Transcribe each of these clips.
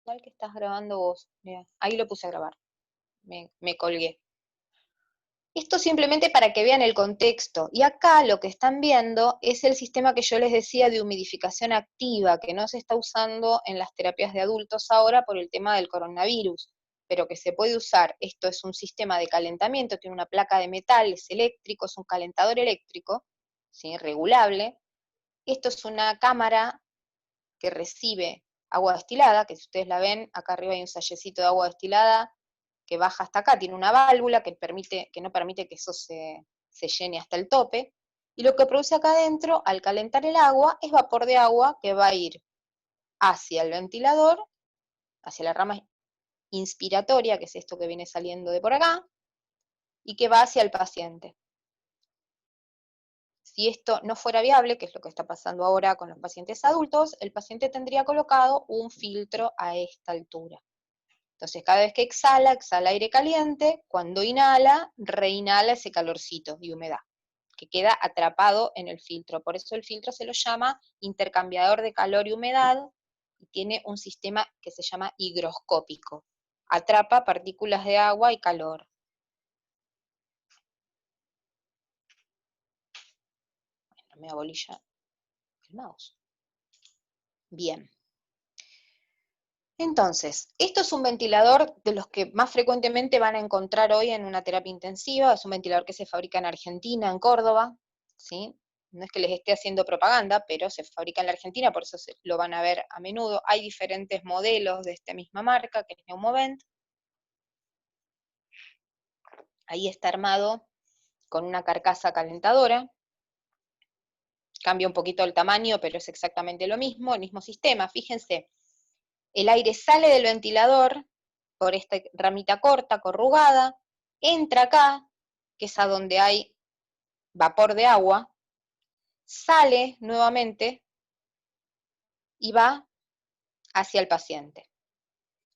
Igual que estás grabando vos. Mirá, ahí lo puse a grabar. Me colgué. Esto simplemente para que vean el contexto. Y acá lo que están viendo es el sistema que yo les decía de humidificación activa, que no se está usando en las terapias de adultos ahora por el tema del coronavirus, pero que se puede usar. Esto es un sistema de calentamiento, tiene una placa de metal, es eléctrico, es un calentador eléctrico, ¿sí? Regulable. Esto es una cámara que recibe agua destilada, que si ustedes la ven, acá arriba hay un sallecito de agua destilada que baja hasta acá, tiene una válvula que no permite que eso se llene hasta el tope, y lo que produce acá adentro, al calentar el agua, es vapor de agua que va a ir hacia el ventilador, hacia la rama inspiratoria, que es esto que viene saliendo de por acá, y que va hacia el paciente. Si esto no fuera viable, que es lo que está pasando ahora con los pacientes adultos, el paciente tendría colocado un filtro a esta altura. Entonces, cada vez que exhala, exhala aire caliente, cuando inhala, reinhala ese calorcito y humedad, que queda atrapado en el filtro. Por eso el filtro se lo llama intercambiador de calor y humedad, y tiene un sistema que se llama higroscópico. Atrapa partículas de agua y calor. Bueno, me abolilla el mouse. Bien. Entonces, esto es un ventilador de los que más frecuentemente van a encontrar hoy en una terapia intensiva, es un ventilador que se fabrica en Argentina, en Córdoba, ¿sí? No es que les esté haciendo propaganda, pero se fabrica en la Argentina, por eso lo van a ver a menudo. Hay diferentes modelos de esta misma marca, que es Neumovent. Ahí está armado con una carcasa calentadora, cambia un poquito el tamaño, pero es exactamente lo mismo, el mismo sistema. Fíjense, el aire sale del ventilador por esta ramita corta, corrugada, entra acá, que es a donde hay vapor de agua, sale nuevamente y va hacia el paciente.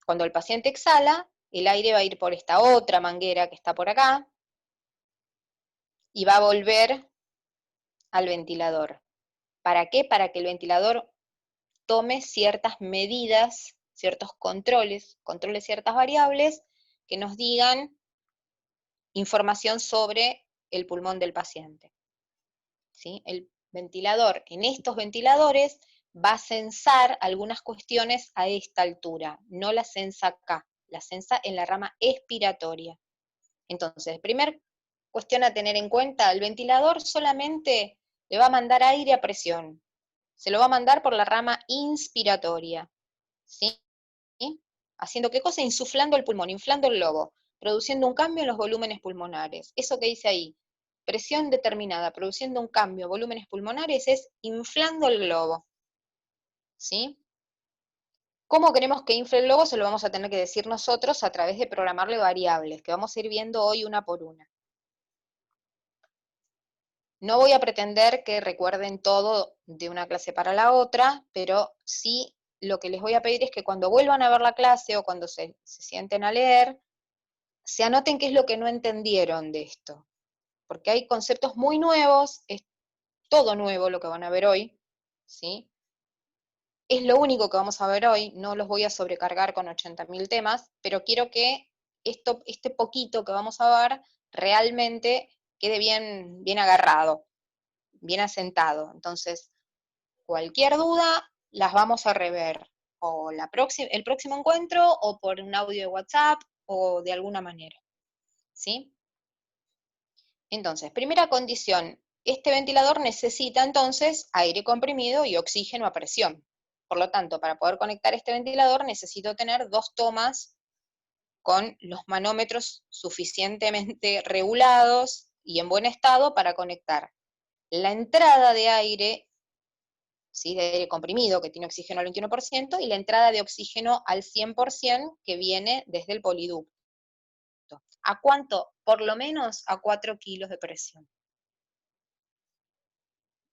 Cuando el paciente exhala, el aire va a ir por esta otra manguera que está por acá y va a volver al ventilador. ¿Para qué? Para que el ventilador tome ciertas medidas, ciertos controles, controle ciertas variables que nos digan información sobre el pulmón del paciente. ¿Sí? El ventilador, en estos ventiladores, va a censar algunas cuestiones a esta altura, no la censa acá, la censa en la rama expiratoria. Entonces, primer cuestión a tener en cuenta, el ventilador solamente le va a mandar aire a presión, se lo va a mandar por la rama inspiratoria, ¿sí? Haciendo qué cosa, insuflando el pulmón, inflando el globo, produciendo un cambio en los volúmenes pulmonares. Eso que dice ahí, presión determinada, produciendo un cambio en volúmenes pulmonares, es inflando el globo. ¿Sí? ¿Cómo queremos que infle el globo? Se lo vamos a tener que decir nosotros a través de programarle variables, que vamos a ir viendo hoy una por una. No voy a pretender que recuerden todo de una clase para la otra, pero sí lo que les voy a pedir es que cuando vuelvan a ver la clase o cuando se sienten a leer, se anoten qué es lo que no entendieron de esto, porque hay conceptos muy nuevos, es todo nuevo lo que van a ver hoy, ¿sí? Es lo único que vamos a ver hoy, no los voy a sobrecargar con 80.000 temas, pero quiero que este poquito que vamos a ver realmente quede bien agarrado, bien asentado. Entonces, cualquier duda las vamos a rever, o el próximo encuentro, o por un audio de WhatsApp, o de alguna manera, ¿sí? Entonces, primera condición, este ventilador necesita entonces aire comprimido y oxígeno a presión. Por lo tanto, para poder conectar este ventilador necesito tener 2 tomas con los manómetros suficientemente regulados y en buen estado para conectar la entrada de aire, ¿sí? De aire comprimido que tiene oxígeno al 21%, y la entrada de oxígeno al 100% que viene desde el poliducto. ¿A cuánto? Por lo menos a 4 kilos de presión.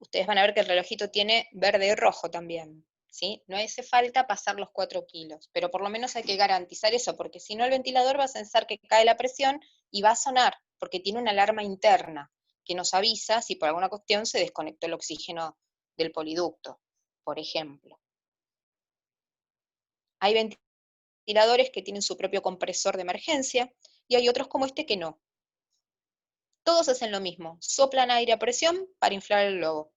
Ustedes van a ver que el relojito tiene verde y rojo también, ¿sí? No hace falta pasar los 4 kilos, pero por lo menos hay que garantizar eso, porque si no el ventilador va a pensar que cae la presión y va a sonar, porque tiene una alarma interna que nos avisa si por alguna cuestión se desconectó el oxígeno del poliducto, por ejemplo. Hay ventiladores que tienen su propio compresor de emergencia, y hay otros como este que no. Todos hacen lo mismo, soplan aire a presión para inflar el globo.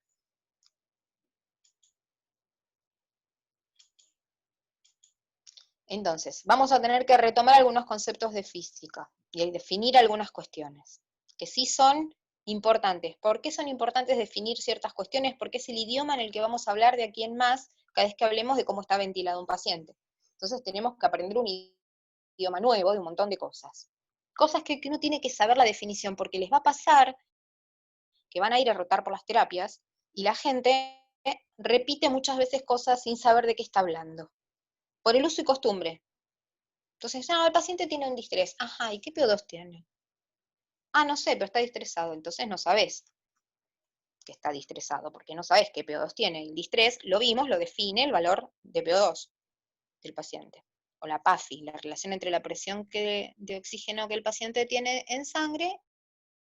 Entonces, vamos a tener que retomar algunos conceptos de física y definir algunas cuestiones, que sí son importantes. ¿Por qué son importantes definir ciertas cuestiones? Porque es el idioma en el que vamos a hablar de aquí en más cada vez que hablemos de cómo está ventilado un paciente. Entonces tenemos que aprender un idioma nuevo de un montón de cosas. Cosas que uno tiene que saber la definición, porque les va a pasar que van a ir a rotar por las terapias y la gente repite muchas veces cosas sin saber de qué está hablando, por el uso y costumbre. Entonces, el paciente tiene un distrés. Ajá, ¿y qué PO2 tiene? Ah, no sé, pero está distresado. Entonces no sabes que está distresado, porque no sabes qué PO2 tiene. El distrés, lo vimos, lo define el valor de PO2 del paciente. O la PAFI, la relación entre la presión de oxígeno que el paciente tiene en sangre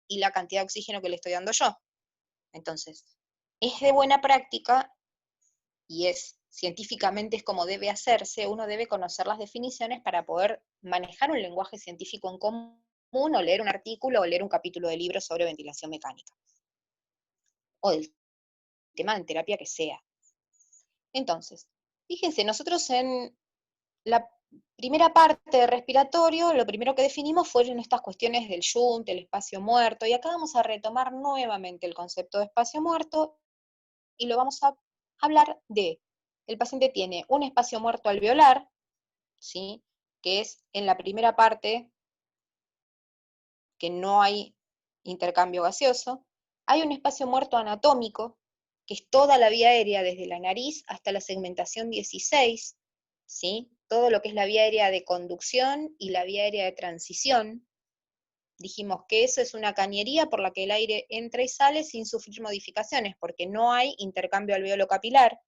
y la cantidad de oxígeno que le estoy dando yo. Entonces, es de buena práctica y científicamente es como debe hacerse, uno debe conocer las definiciones para poder manejar un lenguaje científico en común, o leer un artículo o leer un capítulo de libro sobre ventilación mecánica, o del tema de terapia que sea. Entonces, fíjense, nosotros en la primera parte de respiratorio, lo primero que definimos fueron estas cuestiones del Jung, el espacio muerto, y acá vamos a retomar nuevamente el concepto de espacio muerto, y lo vamos a hablar de, el paciente tiene un espacio muerto alveolar, ¿sí? Que es en la primera parte que no hay intercambio gaseoso. Hay un espacio muerto anatómico, que es toda la vía aérea, desde la nariz hasta la segmentación 16, ¿sí? Todo lo que es la vía aérea de conducción y la vía aérea de transición. Dijimos que eso es una cañería por la que el aire entra y sale sin sufrir modificaciones, porque no hay intercambio alveolo capilar,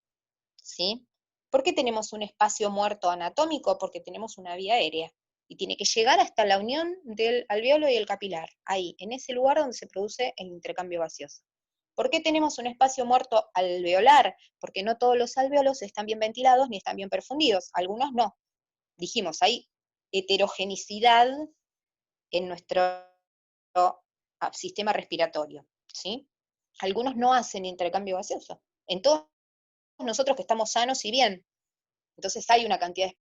¿sí? ¿Por qué tenemos un espacio muerto anatómico? Porque tenemos una vía aérea, y tiene que llegar hasta la unión del alveolo y el capilar, ahí, en ese lugar donde se produce el intercambio gaseoso. ¿Por qué tenemos un espacio muerto alveolar? Porque no todos los alveolos están bien ventilados ni están bien perfundidos, algunos no. Dijimos, hay heterogeneidad en nuestro sistema respiratorio, ¿sí? Algunos no hacen intercambio gaseoso. En todos nosotros que estamos sanos y bien, entonces hay una cantidad de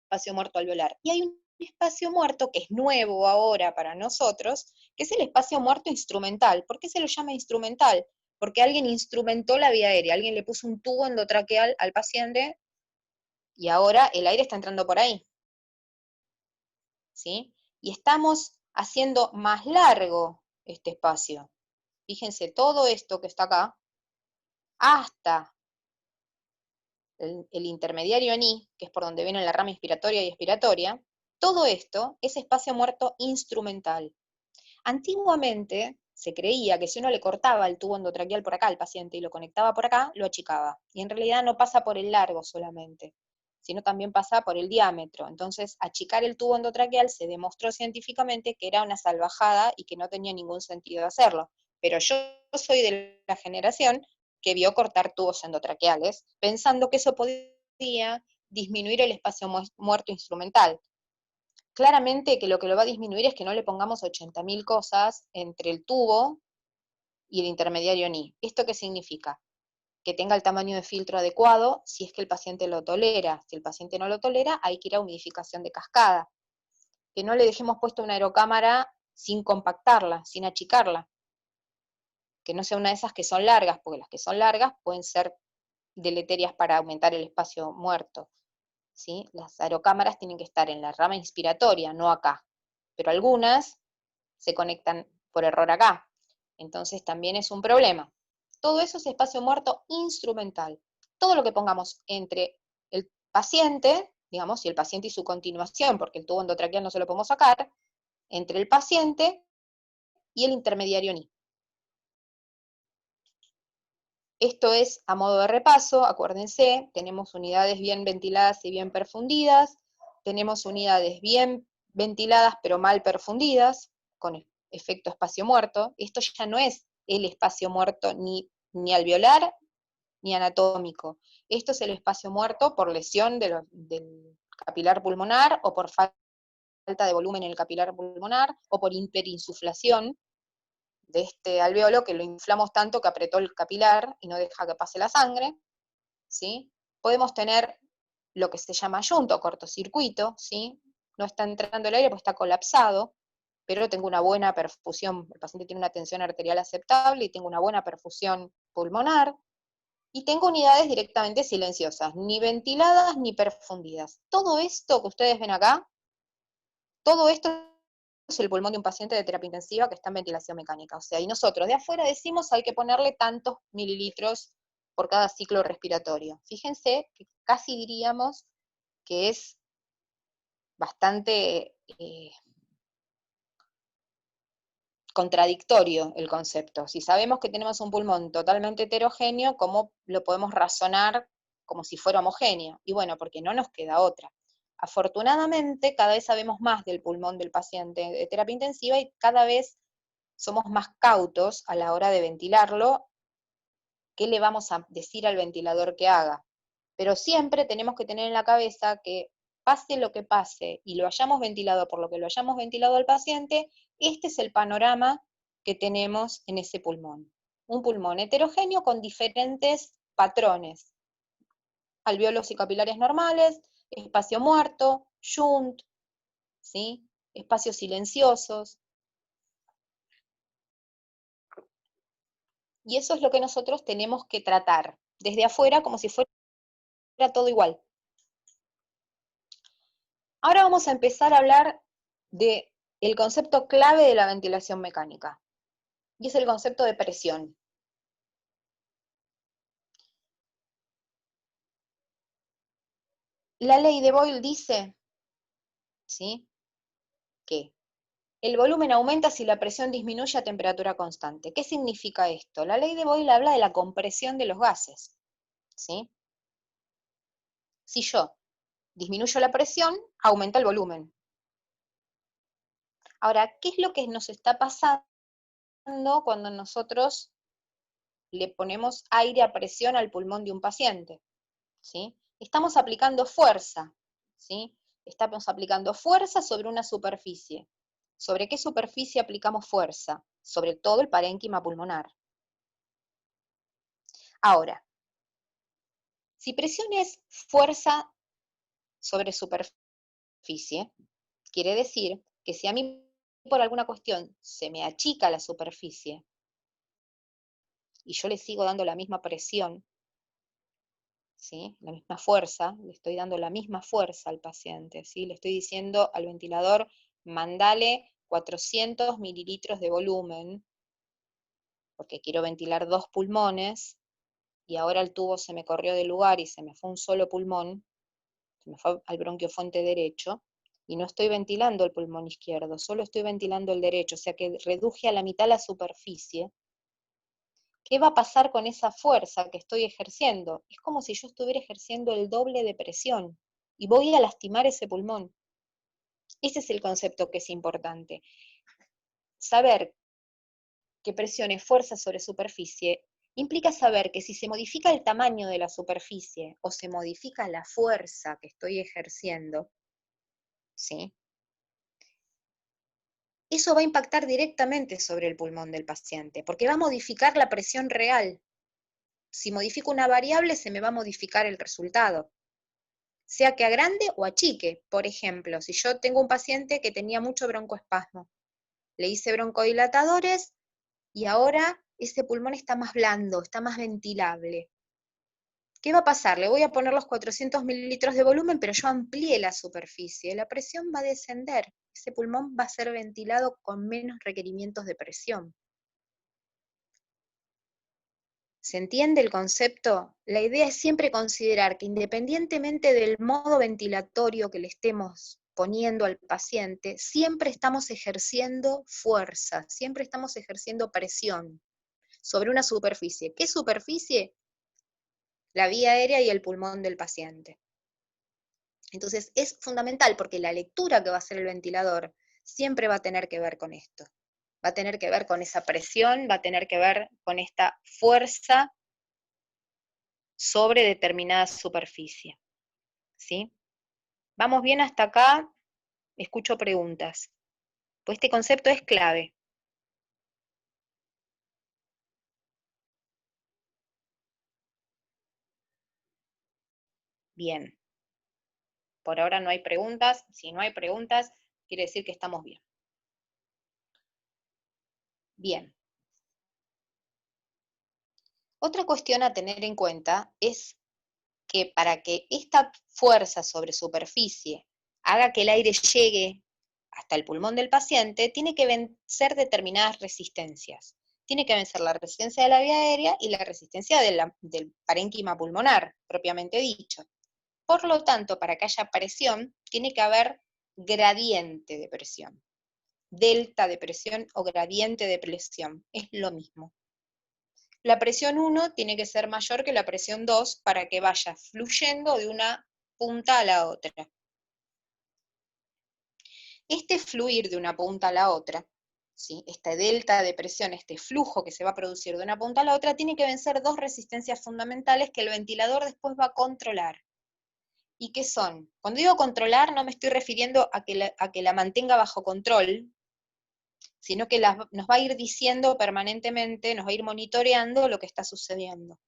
espacio muerto alveolar. Y hay un espacio muerto que es nuevo ahora para nosotros, que es el espacio muerto instrumental. ¿Por qué se lo llama instrumental? Porque alguien instrumentó la vía aérea, alguien le puso un tubo endotraqueal al paciente y ahora el aire está entrando por ahí, ¿sí? Y estamos haciendo más largo este espacio. Fíjense, todo esto que está acá, hasta el intermediario NI, que es por donde viene la rama inspiratoria y expiratoria, todo esto es espacio muerto instrumental. Antiguamente se creía que si uno le cortaba el tubo endotraqueal por acá al paciente y lo conectaba por acá, lo achicaba. Y en realidad no pasa por el largo solamente, sino también pasa por el diámetro. Entonces, achicar el tubo endotraqueal se demostró científicamente que era una salvajada y que no tenía ningún sentido hacerlo. Pero yo soy de la generación que vio cortar tubos endotraqueales, pensando que eso podía disminuir el espacio muerto instrumental. Claramente que lo va a disminuir es que no le pongamos 80.000 cosas entre el tubo y el intermediario NI. ¿Esto qué significa? Que tenga el tamaño de filtro adecuado si es que el paciente lo tolera. Si el paciente no lo tolera, hay que ir a humidificación de cascada. Que no le dejemos puesta una aerocámara sin compactarla, sin achicarla. Que no sea una de esas que son largas, porque las que son largas pueden ser deleterias para aumentar el espacio muerto. ¿Sí? Las aerocámaras tienen que estar en la rama inspiratoria, no acá. Pero algunas se conectan por error acá. Entonces también es un problema. Todo eso es espacio muerto instrumental. Todo lo que pongamos entre el paciente, digamos, y el paciente y su continuación, porque el tubo endotraqueal no se lo podemos sacar, entre el paciente y el intermediario NI. Esto es a modo de repaso, acuérdense, tenemos unidades bien ventiladas y bien perfundidas, tenemos unidades bien ventiladas pero mal perfundidas, con efecto espacio muerto. Esto ya no es el espacio muerto ni alveolar ni anatómico. Esto es el espacio muerto por lesión del capilar pulmonar, o por falta de volumen en el capilar pulmonar, o por hiperinsuflación de este alveolo, que lo inflamos tanto que apretó el capilar y no deja que pase la sangre, ¿sí? Podemos tener lo que se llama shunt o cortocircuito, ¿sí? No está entrando el aire porque está colapsado, pero tengo una buena perfusión, el paciente tiene una tensión arterial aceptable y tengo una buena perfusión pulmonar, y tengo unidades directamente silenciosas, ni ventiladas ni perfundidas. Todo esto que ustedes ven acá, todo esto es el pulmón de un paciente de terapia intensiva que está en ventilación mecánica. O sea, y nosotros de afuera decimos hay que ponerle tantos mililitros por cada ciclo respiratorio. Fíjense que casi diríamos que es bastante contradictorio el concepto. Si sabemos que tenemos un pulmón totalmente heterogéneo, ¿cómo lo podemos razonar como si fuera homogéneo? Y bueno, porque no nos queda otra. Afortunadamente, cada vez sabemos más del pulmón del paciente de terapia intensiva y cada vez somos más cautos a la hora de ventilarlo. ¿Qué le vamos a decir al ventilador que haga? Pero siempre tenemos que tener en la cabeza que pase lo que pase y lo hayamos ventilado por lo que lo hayamos ventilado al paciente, este es el panorama que tenemos en ese pulmón. Un pulmón heterogéneo con diferentes patrones. Alveolos y capilares normales, espacio muerto, shunt, ¿sí? Espacios silenciosos. Y eso es lo que nosotros tenemos que tratar desde afuera como si fuera todo igual. Ahora vamos a empezar a hablar del concepto clave de la ventilación mecánica, y es el concepto de presión. La ley de Boyle dice, ¿sí?, que el volumen aumenta si la presión disminuye a temperatura constante. ¿Qué significa esto? La ley de Boyle habla de la compresión de los gases, ¿sí? Si yo disminuyo la presión, aumenta el volumen. Ahora, ¿qué es lo que nos está pasando cuando nosotros le ponemos aire a presión al pulmón de un paciente? ¿Sí? Estamos aplicando fuerza, ¿sí? Estamos aplicando fuerza sobre una superficie. ¿Sobre qué superficie aplicamos fuerza? Sobre todo el parénquima pulmonar. Ahora, si presión es fuerza sobre superficie, quiere decir que si a mí por alguna cuestión se me achica la superficie y yo le sigo dando la misma presión, ¿sí?, la misma fuerza, le estoy dando la misma fuerza al paciente, ¿sí? Le estoy diciendo al ventilador, mandale 400 mililitros de volumen, porque quiero ventilar 2 pulmones, y ahora el tubo se me corrió del lugar y se me fue un solo pulmón, se me fue al bronquiofonte derecho, y no estoy ventilando el pulmón izquierdo, solo estoy ventilando el derecho, o sea que reduje a la mitad la superficie. ¿Qué va a pasar con esa fuerza que estoy ejerciendo? Es como si yo estuviera ejerciendo el doble de presión y voy a lastimar ese pulmón. Ese es el concepto que es importante. Saber que presión es fuerza sobre superficie implica saber que si se modifica el tamaño de la superficie o se modifica la fuerza que estoy ejerciendo, ¿sí?, eso va a impactar directamente sobre el pulmón del paciente, porque va a modificar la presión real. Si modifico una variable, se me va a modificar el resultado, sea que agrande o achique. Por ejemplo, si yo tengo un paciente que tenía mucho broncoespasmo, le hice broncodilatadores y ahora ese pulmón está más blando, está más ventilable. ¿Qué va a pasar? Le voy a poner los 400 mililitros de volumen, pero yo amplié la superficie, la presión va a descender, ese pulmón va a ser ventilado con menos requerimientos de presión. ¿Se entiende el concepto? La idea es siempre considerar que independientemente del modo ventilatorio que le estemos poniendo al paciente, siempre estamos ejerciendo fuerza, siempre estamos ejerciendo presión sobre una superficie. ¿Qué superficie? La vía aérea y el pulmón del paciente. Entonces es fundamental porque la lectura que va a hacer el ventilador siempre va a tener que ver con esto. Va a tener que ver con esa presión, va a tener que ver con esta fuerza sobre determinada superficie, ¿sí? ¿Vamos bien hasta acá? Escucho preguntas. Pues este concepto es clave. Bien. Por ahora no hay preguntas. Si no hay preguntas, quiere decir que estamos bien. Bien. Otra cuestión a tener en cuenta es que para que esta fuerza sobre superficie haga que el aire llegue hasta el pulmón del paciente, tiene que vencer determinadas resistencias. Tiene que vencer la resistencia de la vía aérea y la resistencia del parénquima pulmonar, propiamente dicho. Por lo tanto, para que haya presión, tiene que haber gradiente de presión. Delta de presión o gradiente de presión, es lo mismo. La presión 1 tiene que ser mayor que la presión 2 para que vaya fluyendo de una punta a la otra. Este fluir de una punta a la otra, ¿sí? Este delta de presión, este flujo que se va a producir de una punta a la otra, tiene que vencer dos resistencias fundamentales que el ventilador después va a controlar. ¿Y qué son? Cuando digo controlar, no me estoy refiriendo a que la mantenga bajo control, sino que nos va a ir diciendo permanentemente, nos va a ir monitoreando lo que está sucediendo.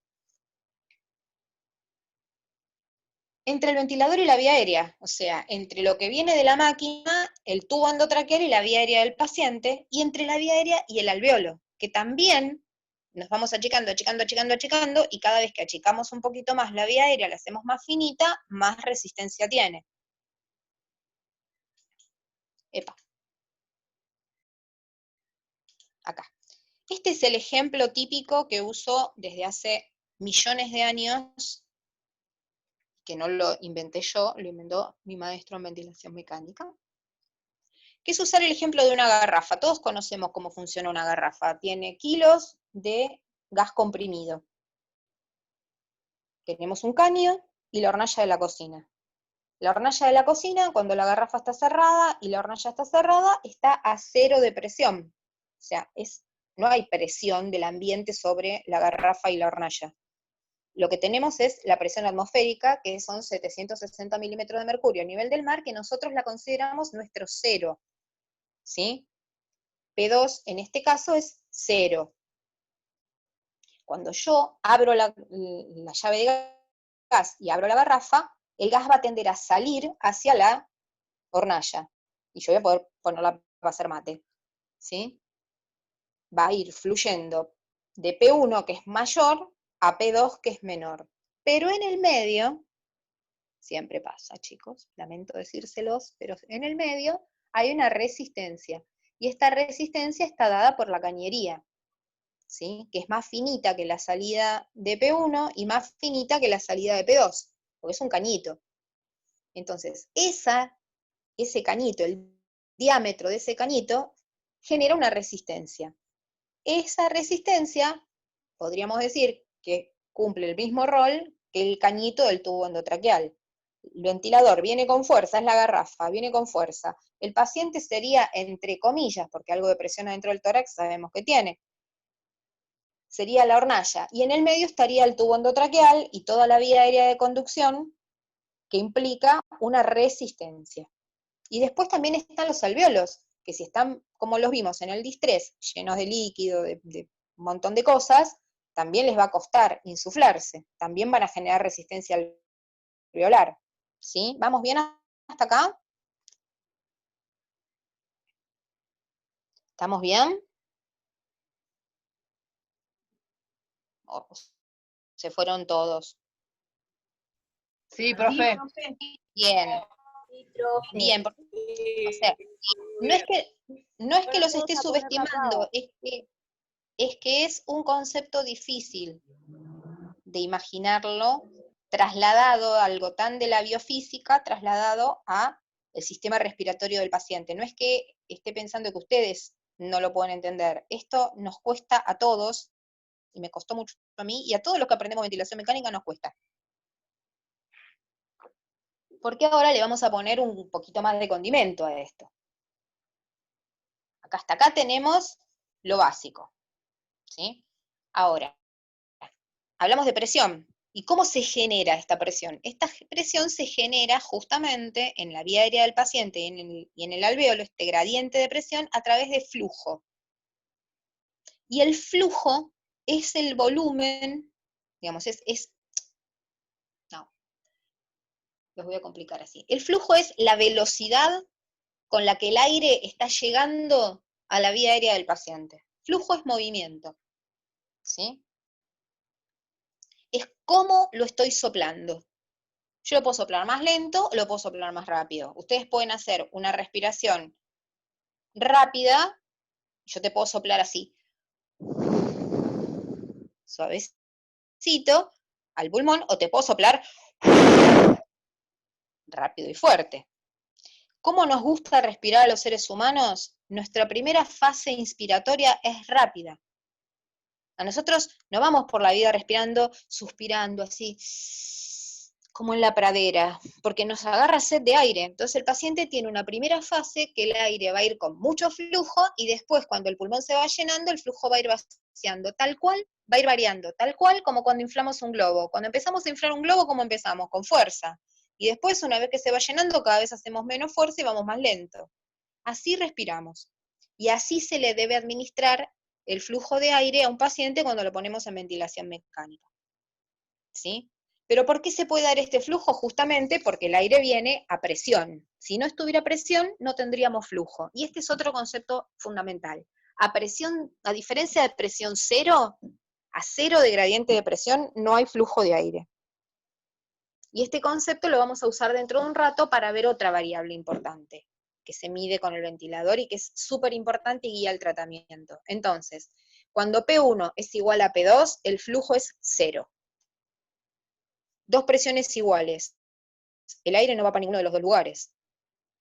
Entre el ventilador y la vía aérea, o sea, entre lo que viene de la máquina, el tubo endotraqueal y la vía aérea del paciente, y entre la vía aérea y el alveolo, que también nos vamos achicando, achicando, achicando, achicando, y cada vez que achicamos un poquito más la vía aérea, la hacemos más finita, más resistencia tiene. Epa. Acá. Este es el ejemplo típico que uso desde hace millones de años, que no lo inventé yo, lo inventó mi maestro en ventilación mecánica, que es usar el ejemplo de una garrafa. Todos conocemos cómo funciona una garrafa. Tiene kilos de gas comprimido. Tenemos un caño y la hornalla de la cocina. La hornalla de la cocina, cuando la garrafa está cerrada y la hornalla está cerrada, está a 0 de presión. O sea, no hay presión del ambiente sobre la garrafa y la hornalla. Lo que tenemos es la presión atmosférica, que son 760 milímetros de mercurio a nivel del mar, que nosotros la consideramos nuestro cero, ¿sí? P2 en este caso es 0. Cuando yo abro la llave de gas y abro la garrafa, el gas va a tender a salir hacia la hornalla. Y yo voy a poder ponerla para hacer mate. ¿Sí? Va a ir fluyendo de P1, que es mayor, a P2, que es menor. Pero en el medio, siempre pasa, chicos, lamento decírselos, pero en el medio hay una resistencia. Y esta resistencia está dada por la cañería, ¿sí? Que es más finita que la salida de P1 y más finita que la salida de P2, porque es un cañito. Entonces, ese cañito, el diámetro de ese cañito, genera una resistencia. Esa resistencia, podríamos decir que cumple el mismo rol que el cañito del tubo endotraqueal. El ventilador viene con fuerza, es la garrafa, viene con fuerza. El paciente sería, entre comillas, porque algo de presión adentro del tórax sabemos que tiene, sería la hornalla, y en el medio estaría el tubo endotraqueal y toda la vía aérea de conducción, que implica una resistencia. Y después también están los alvéolos, que si están, como los vimos en el distrés, llenos de líquido, de un montón de cosas, también les va a costar insuflarse, también van a generar resistencia alveolar. ¿Sí? ¿Vamos bien hasta acá? ¿Estamos bien? Oh, se fueron todos. Sí, profe. Bien, bien, o sea, no es que los esté subestimando, es que es un concepto difícil de imaginarlo trasladado a algo tan de la biofísica, trasladado a el sistema respiratorio del paciente. No es que esté pensando que ustedes no lo pueden entender. Esto nos cuesta a todos, y me costó mucho a mí, y a todos los que aprendemos ventilación mecánica nos cuesta. Porque ahora le vamos a poner un poquito más de condimento a esto. Hasta acá tenemos lo básico, ¿sí? Ahora, hablamos de presión. ¿Y cómo se genera esta presión? Esta presión se genera justamente en la vía aérea del paciente y en el alvéolo, este gradiente de presión, a través de flujo. Y el flujo es el volumen, digamos, no, los voy a complicar así. El flujo es la velocidad con la que el aire está llegando a la vía aérea del paciente. Flujo es movimiento, ¿sí? Es cómo lo estoy soplando. Yo lo puedo soplar más lento o lo puedo soplar más rápido. Ustedes pueden hacer una respiración rápida, yo te puedo soplar así, suavecito, al pulmón, o te puedo soplar rápido y fuerte. ¿Cómo nos gusta respirar a los seres humanos? Nuestra primera fase inspiratoria es rápida. A nosotros no vamos por la vida respirando, suspirando así, como en la pradera, porque nos agarra sed de aire. Entonces el paciente tiene una primera fase que el aire va a ir con mucho flujo y después cuando el pulmón se va llenando, el flujo va a ir vaciando, tal cual, va a ir variando, tal cual como cuando inflamos un globo. Cuando empezamos a inflar un globo, ¿cómo empezamos? Con fuerza. Y después, una vez que se va llenando, cada vez hacemos menos fuerza y vamos más lento. Así respiramos. Y así se le debe administrar el flujo de aire a un paciente cuando lo ponemos en ventilación mecánica. ¿Sí? Pero ¿por qué se puede dar este flujo? Justamente porque el aire viene a presión. Si no estuviera a presión, no tendríamos flujo. Y este es otro concepto fundamental. A presión, a diferencia de presión cero, a cero de gradiente de presión, no hay flujo de aire. Y este concepto lo vamos a usar dentro de un rato para ver otra variable importante, que se mide con el ventilador y que es súper importante y guía el tratamiento. Entonces, cuando P1 es igual a P2, el flujo es cero. Dos presiones iguales, el aire no va para ninguno de los dos lugares.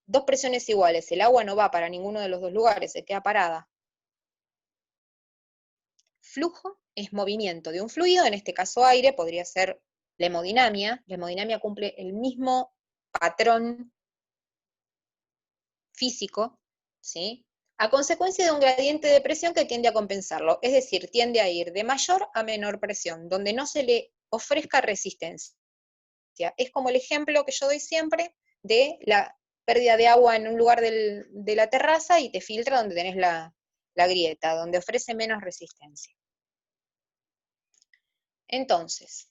Dos presiones iguales, el agua no va para ninguno de los dos lugares, se queda parada. Flujo es movimiento de un fluido, en este caso aire, podría ser la hemodinamia. La hemodinamia cumple el mismo patrón físico, ¿sí? A consecuencia de un gradiente de presión que tiende a compensarlo, es decir, tiende a ir de mayor a menor presión, donde no se le ofrezca resistencia. Es como el ejemplo que yo doy siempre de la pérdida de agua en un lugar de la terraza y te filtra donde tenés la grieta, donde ofrece menos resistencia. Entonces,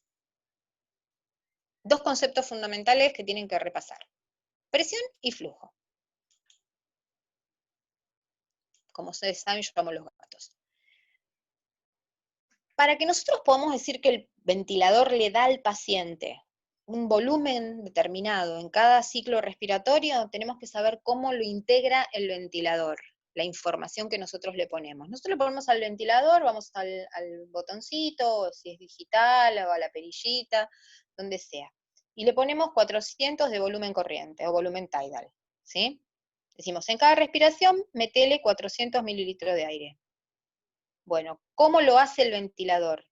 dos conceptos fundamentales que tienen que repasar: presión y flujo. Como ustedes saben, yo amo los gatos. Para que nosotros podamos decir que el ventilador le da al paciente un volumen determinado en cada ciclo respiratorio, tenemos que saber cómo lo integra el ventilador, la información que nosotros le ponemos. Nosotros le ponemos al ventilador, vamos al botoncito, si es digital, o a la perillita, donde sea. Y le ponemos 400 de volumen corriente, o volumen tidal, ¿sí? Decimos, en cada respiración, metele 400 mililitros de aire. Bueno, ¿cómo lo hace el ventilador?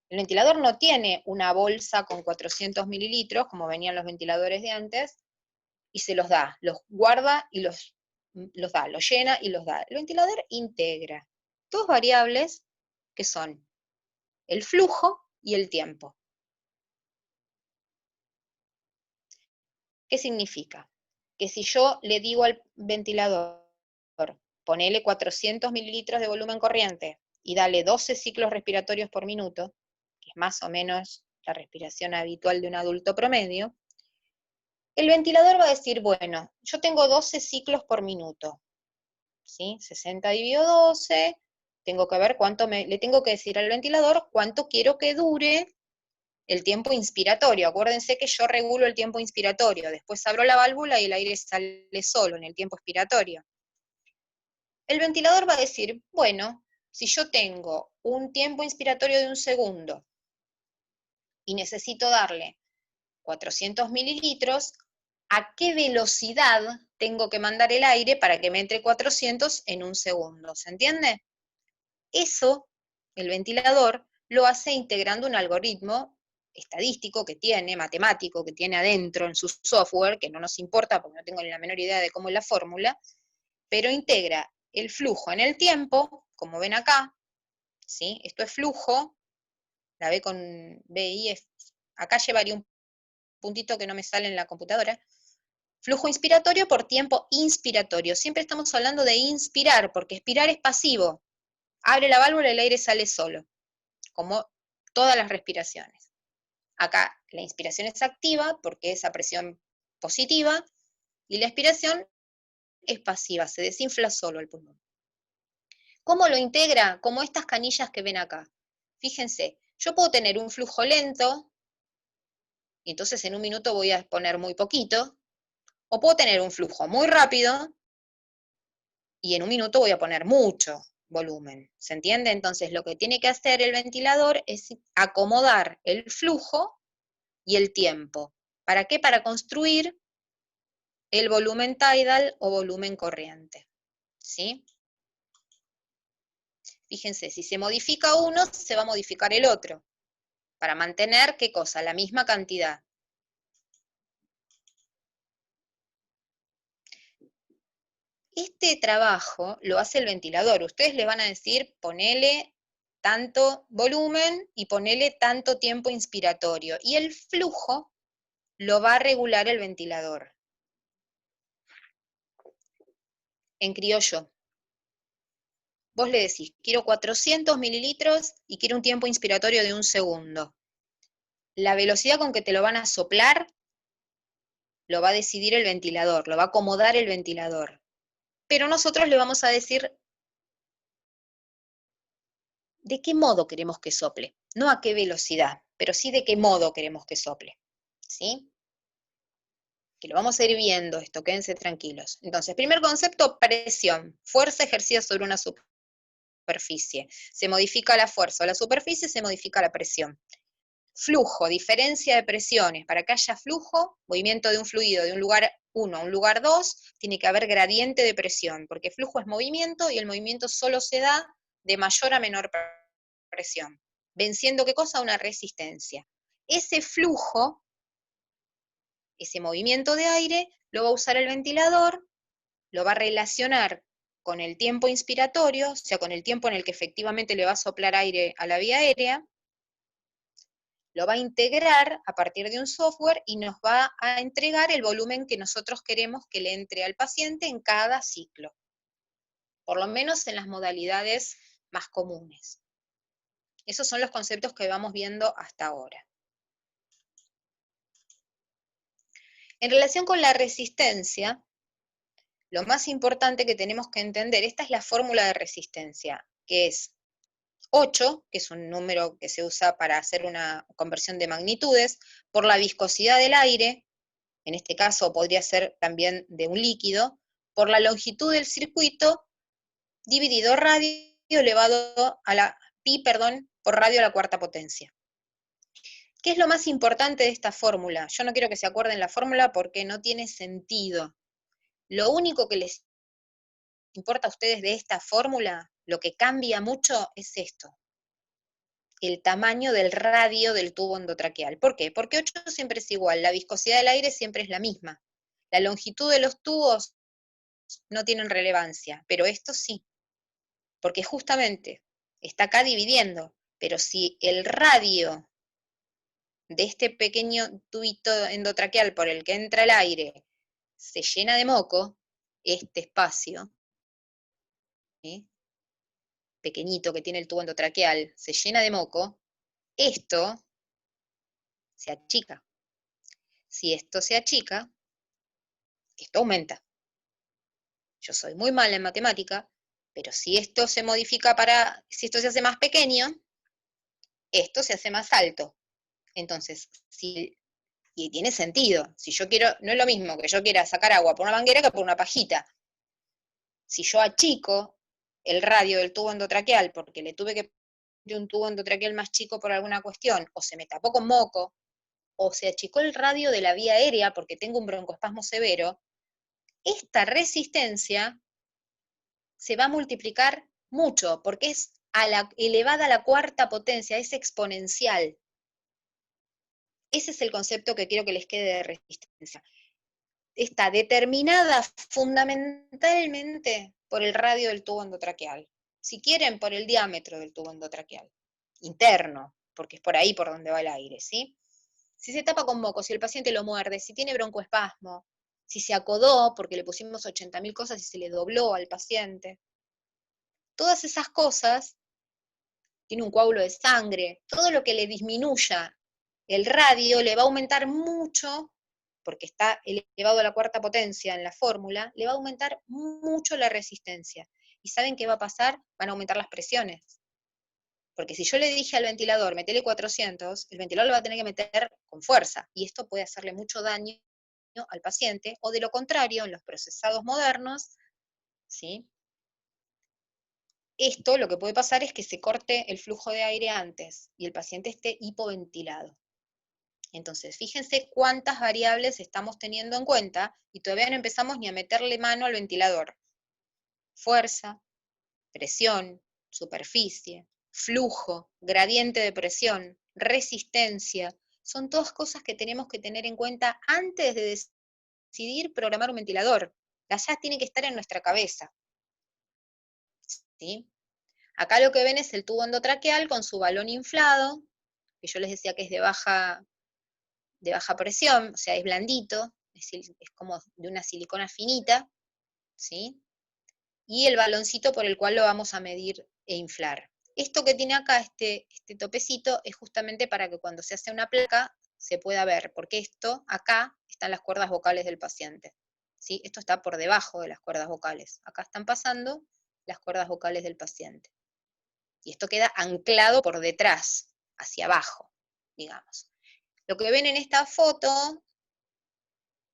El ventilador no tiene una bolsa con 400 mililitros, como venían los ventiladores de antes, y se los da, los guarda y los da, los llena y los da. El ventilador integra dos variables que son el flujo y el tiempo. ¿Qué significa? Que si yo le digo al ventilador, ponele 400 mililitros de volumen corriente y dale 12 ciclos respiratorios por minuto, que es más o menos la respiración habitual de un adulto promedio, el ventilador va a decir, bueno, yo tengo 12 ciclos por minuto, ¿sí? 60 dividido 12, tengo que ver cuánto le tengo que decir al ventilador cuánto quiero que dure el tiempo inspiratorio. Acuérdense que yo regulo el tiempo inspiratorio, después abro la válvula y el aire sale solo en el tiempo expiratorio. El ventilador va a decir, bueno, si yo tengo un tiempo inspiratorio de 1 segundo y necesito darle 400 mililitros, ¿a qué velocidad tengo que mandar el aire para que me entre 400 en 1 segundo? ¿Se entiende? Eso, el ventilador, lo hace integrando un algoritmo estadístico que tiene, matemático, que tiene adentro en su software, que no nos importa porque no tengo ni la menor idea de cómo es la fórmula, pero integra el flujo en el tiempo, como ven acá, ¿sí? Esto es flujo, la B con BI es acá llevaría un puntito que no me sale en la computadora, flujo inspiratorio por tiempo inspiratorio. Siempre estamos hablando de inspirar, porque expirar es pasivo. Abre la válvula y el aire sale solo, como todas las respiraciones. Acá la inspiración es activa porque es a presión positiva, y la expiración es pasiva, se desinfla solo el pulmón. ¿Cómo lo integra? Como estas canillas que ven acá. Fíjense, yo puedo tener un flujo lento, y entonces en un minuto voy a poner muy poquito, o puedo tener un flujo muy rápido, y en un minuto voy a poner mucho volumen. ¿Se entiende? Entonces lo que tiene que hacer el ventilador es acomodar el flujo y el tiempo. ¿Para qué? Para construir el volumen tidal o volumen corriente. ¿Sí? Fíjense, si se modifica uno, se va a modificar el otro. Para mantener, ¿qué cosa? La misma cantidad. Este trabajo lo hace el ventilador. Ustedes le van a decir, ponele tanto volumen y ponele tanto tiempo inspiratorio. Y el flujo lo va a regular el ventilador. En criollo. Vos le decís, quiero 400 mililitros y quiero un tiempo inspiratorio de 1 segundo. La velocidad con que te lo van a soplar lo va a decidir el ventilador, lo va a acomodar el ventilador. Pero nosotros le vamos a decir de qué modo queremos que sople. No a qué velocidad, pero sí de qué modo queremos que sople. ¿Sí? Que lo vamos a ir viendo esto, quédense tranquilos. Entonces, primer concepto, presión. Fuerza ejercida sobre una superficie. Se modifica la fuerza o la superficie, se modifica la presión. Flujo, diferencia de presiones. Para que haya flujo, movimiento de un fluido de un lugar 1 a un lugar 2, tiene que haber gradiente de presión, porque flujo es movimiento y el movimiento solo se da de mayor a menor presión. Venciendo, ¿qué cosa? Una resistencia. Ese flujo, ese movimiento de aire, lo va a usar el ventilador, lo va a relacionar con el tiempo inspiratorio, o sea, con el tiempo en el que efectivamente le va a soplar aire a la vía aérea, lo va a integrar a partir de un software y nos va a entregar el volumen que nosotros queremos que le entre al paciente en cada ciclo, por lo menos en las modalidades más comunes. Esos son los conceptos que vamos viendo hasta ahora. En relación con la resistencia, lo más importante que tenemos que entender, esta es la fórmula de resistencia, que es 8, que es un número que se usa para hacer una conversión de magnitudes, por la viscosidad del aire, en este caso podría ser también de un líquido, por la longitud del circuito, dividido radio elevado a la pi, por radio a la cuarta potencia. ¿Qué es lo más importante de esta fórmula? Yo no quiero que se acuerden la fórmula porque no tiene sentido. Lo único que les importa a ustedes de esta fórmula, lo que cambia mucho es esto: el tamaño del radio del tubo endotraqueal. ¿Por qué? Porque 8 siempre es igual, la viscosidad del aire siempre es la misma. La longitud de los tubos no tienen relevancia, pero esto sí, porque justamente está acá dividiendo, pero si el radio de este pequeño tubito endotraqueal por el que entra el aire se llena de moco, este espacio, ¿sí?, pequeñito que tiene el tubo endotraqueal, se llena de moco, esto se achica. Si esto se achica, esto aumenta. Yo soy muy mala en matemática, pero si esto se modifica si esto se hace más pequeño, esto se hace más alto. Entonces, y tiene sentido, si yo quiero, no es lo mismo que yo quiera sacar agua por una manguera que por una pajita. Si yo achico el radio del tubo endotraqueal porque le tuve que poner un tubo endotraqueal más chico por alguna cuestión, o se me tapó con moco, o se achicó el radio de la vía aérea porque tengo un broncoespasmo severo, esta resistencia se va a multiplicar mucho, porque es elevada a la cuarta potencia, es exponencial. Ese es el concepto que quiero que les quede de resistencia. Está determinada fundamentalmente por el radio del tubo endotraqueal. Si quieren, por el diámetro del tubo endotraqueal, interno, porque es por ahí por donde va el aire, ¿sí? Si se tapa con moco, si el paciente lo muerde, si tiene broncoespasmo, si se acodó porque le pusimos 80.000 cosas y se le dobló al paciente. Todas esas cosas, tiene un coágulo de sangre, todo lo que le disminuya el radio le va a aumentar mucho, porque está elevado a la cuarta potencia en la fórmula, le va a aumentar mucho la resistencia. ¿Y saben qué va a pasar? Van a aumentar las presiones. Porque si yo le dije al ventilador, metele 400, el ventilador lo va a tener que meter con fuerza, y esto puede hacerle mucho daño al paciente, o de lo contrario, en los procesados modernos, ¿sí? Esto lo que puede pasar es que se corte el flujo de aire antes, y el paciente esté hipoventilado. Entonces, fíjense cuántas variables estamos teniendo en cuenta, y todavía no empezamos ni a meterle mano al ventilador. Fuerza, presión, superficie, flujo, gradiente de presión, resistencia, son todas cosas que tenemos que tener en cuenta antes de decidir programar un ventilador. Ya tiene que estar en nuestra cabeza. ¿Sí? Acá lo que ven es el tubo endotraqueal con su balón inflado, que yo les decía que es de baja presión, o sea, es blandito, es como de una silicona finita, ¿sí? Y el baloncito por el cual lo vamos a medir e inflar. Esto que tiene acá, este topecito, es justamente para que cuando se hace una placa se pueda ver, porque esto, acá, están las cuerdas vocales del paciente. ¿Sí? Esto está por debajo de las cuerdas vocales. Acá están pasando las cuerdas vocales del paciente. Y esto queda anclado por detrás, hacia abajo, digamos. Lo que ven en esta foto,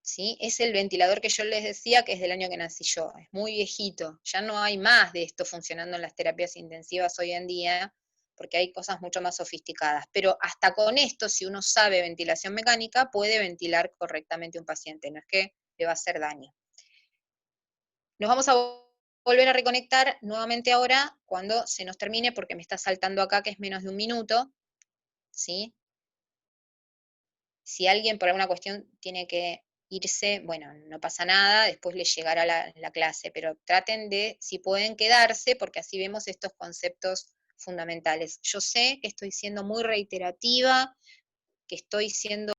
¿sí? Es el ventilador que yo les decía que es del año que nací yo, es muy viejito, ya no hay más de esto funcionando en las terapias intensivas hoy en día, porque hay cosas mucho más sofisticadas, pero hasta con esto, si uno sabe ventilación mecánica, puede ventilar correctamente un paciente, no es que le va a hacer daño. Nos vamos a volver a reconectar nuevamente ahora, cuando se nos termine, porque me está saltando acá que es menos de un minuto, ¿sí? Si alguien por alguna cuestión tiene que irse, bueno, no pasa nada, después les llegará la clase, pero traten de, si pueden, quedarse, porque así vemos estos conceptos fundamentales. Yo sé que estoy siendo muy reiterativa, que estoy siendo